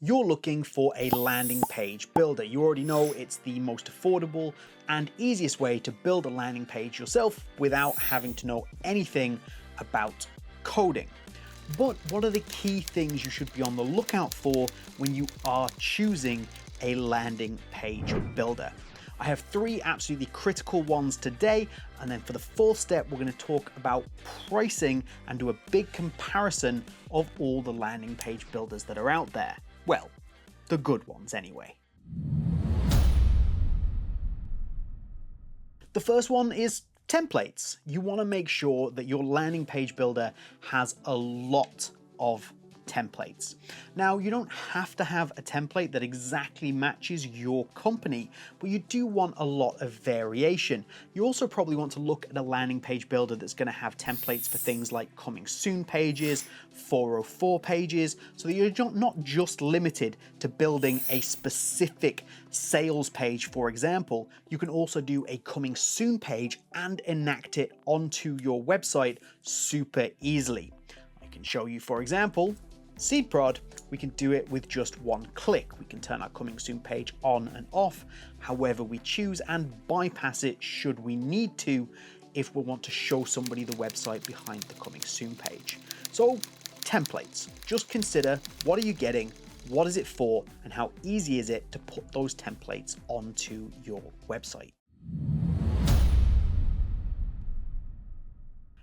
You're looking for a landing page builder. You already know it's the most affordable and easiest way to build a landing page yourself without having to know anything about coding. But what are the key things you should be on the lookout for when you are choosing a landing page builder? I have 3 absolutely critical ones today, and then for the 4th step, we're going to talk about pricing and do a big comparison of all the landing page builders that are out there. Well, the good ones anyway. The first one is templates. You want to make sure that your landing page builder has a lot of templates. Now, you don't have to have a template that exactly matches your company, but you do want a lot of variation. You also probably want to look at a landing page builder that's going to have templates for things like coming soon pages, 404 pages, so that you're not just limited to building a specific sales page, for example. You can also do a coming soon page and enact it onto your website super easily. I can show you, for example, SeedProd. We can do it with just one click. We can turn our coming soon page on and off however we choose and bypass it should we need to if we want to show somebody the website behind the coming soon page. So templates, just consider what are you getting, what is it for, and how easy is it to put those templates onto your website.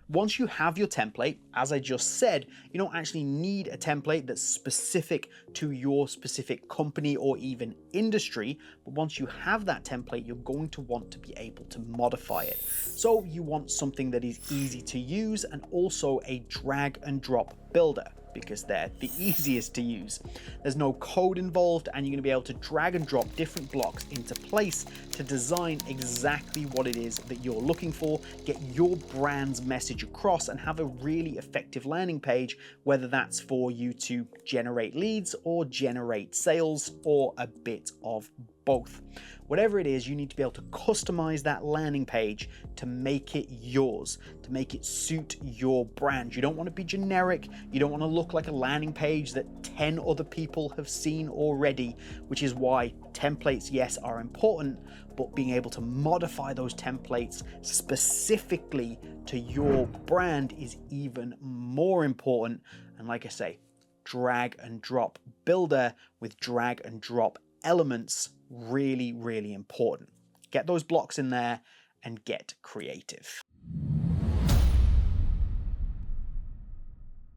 Once you have your template, as I just said, you don't actually need a template that's specific to your specific company or even industry, but once you have that template, you're going to want to be able to modify it. So you want something that is easy to use and also a drag and drop builder, because they're the easiest to use. There's no code involved, and you're going to be able to drag and drop different blocks into place to design exactly what it is that you're looking for, get your brand's message across, and have a really effective landing page, whether that's for you to generate leads or generate sales or a bit of both. Whatever it is, you need to be able to customize that landing page to make it yours, to make it suit your brand. You don't want to be generic. You don't want to look like a landing page that 10 other people have seen already, which is why templates, yes, are important, but being able to modify those templates specifically to your brand is even more important. And like I say, drag and drop builder with drag and drop elements, really, really important. Get those blocks in there and get creative.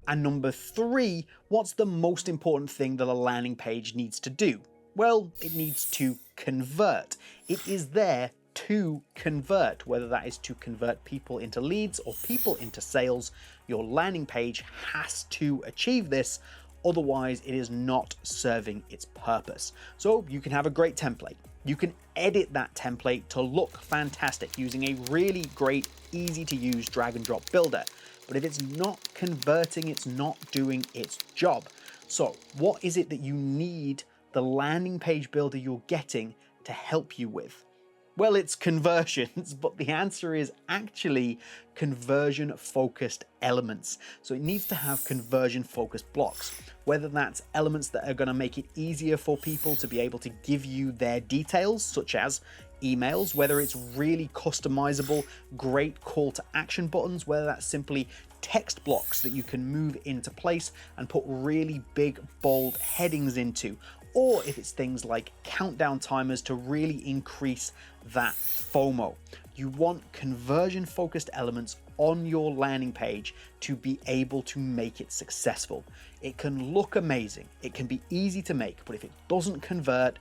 And number 3, what's the most important thing that a landing page needs to do? Well, it needs to convert. It is there to convert, whether that is to convert people into leads or people into sales. Your landing page has to achieve this. Otherwise, it is not serving its purpose. So you can have a great template. You can edit that template to look fantastic using a really great, easy to use drag and drop builder. But if it's not converting, it's not doing its job. So what is it that you need the landing page builder you're getting to help you with? Well, it's conversions, but the answer is actually conversion-focused elements. So it needs to have conversion-focused blocks, whether that's elements that are going to make it easier for people to be able to give you their details, such as emails, whether it's really customizable, great call to action buttons, whether that's simply text blocks that you can move into place and put really big, bold headings into, or if it's things like countdown timers to really increase that FOMO. You want conversion-focused elements on your landing page to be able to make it successful. It can look amazing, it can be easy to make, but if it doesn't convert,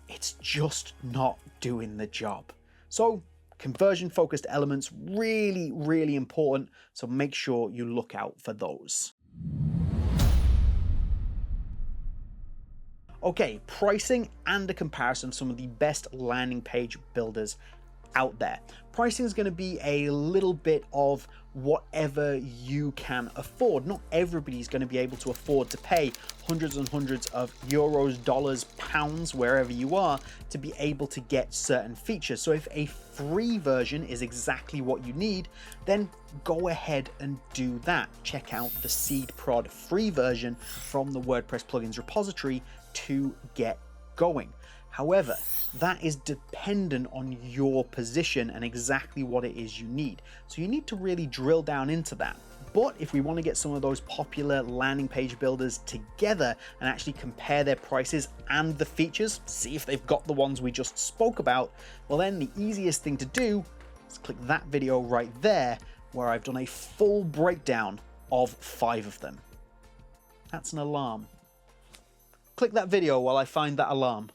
it's just not doing the job. So conversion-focused elements, really, really important, so make sure you look out for those. Okay, pricing and a comparison of some of the best landing page builders out there. Pricing is going to be a little bit of whatever you can afford. Not everybody's going to be able to afford to pay hundreds and hundreds of euros, dollars, pounds, wherever you are, to be able to get certain features. So if a free version is exactly what you need, then go ahead and do that. Check out the SeedProd free version from the WordPress plugins repository to get going. However, that is dependent on your position and exactly what it is you need. So you need to really drill down into that. But if we want to get some of those popular landing page builders together and actually compare their prices and the features, see if they've got the ones we just spoke about, well then the easiest thing to do is click that video right there where I've done a full breakdown of 5 of them. That's an alarm. Click that video while I find that alarm.